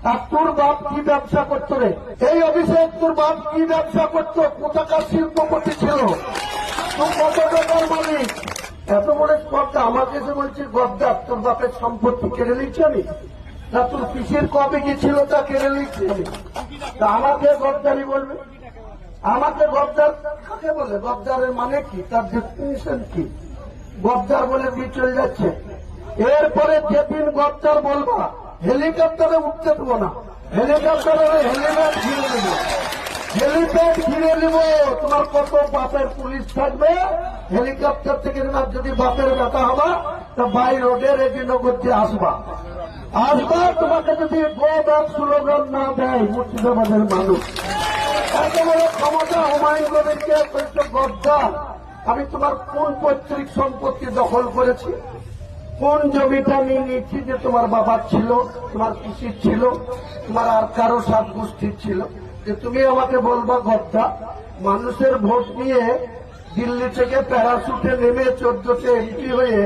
আর তোর বাপ কি ব্যবসা করতো রে? এই অভিষেক, তোর বাপ কি ব্যবসা করতো? কোথাকার শিল্পপতি ছিল? তুই কত টাকার মালিক? এত বড় স্পর্ধা আমাকে যে বলছিস গদ্দার, তোর বাপের সম্পত্তি কেড়ে নিচ্ছি আমি? না তোর পিসির কবে কি ছিল তা কেড়ে নিচ্ছি আমি? তা আমাকে গদ্দারি বলবে? আমাকে গদ্দার কাকে বলে? গদ্দারের মানে কি? তার ডেফিনিশন কি? গদ্দার বলে দিয়ে চলে যাচ্ছে। এরপরে যেদিন গদ্দার বলবা, হেলিকপ্টারে উঠতে দেবো না। হেলিকপ্টারে হেলিপ্যাড ঘিরে নেব, হেলিপ্যাড ঘিরে নেব। তোমার কত বাপের পুলিশ থাকবে? হেলিকপ্টার থেকে যদি বাপের ব্যথা হবা তা বাই রোডে রেডিনগর দিয়ে আসবা। তোমাকে যদি গোদার স্লোগান না দেয় মুর্শিদাবাদের মানুষ, একেবারে ক্ষমতা হুমায়ুন কবিরকে গদ্দার। আমি তোমার কোন পৈতৃক সম্পত্তি দখল করেছি? কোন জমিটা নিয়ে নিচ্ছি যে তোমার বাবার ছিল, তোমার পিসির ছিল, তোমার আর কারো সাত গোষ্ঠীর ছিল, যে তুমি আমাকে বলবা গদ্দা? মানুষের ভোট নিয়ে দিল্লি থেকে প্যারাশুটে নেমে 14তে এমপি হয়ে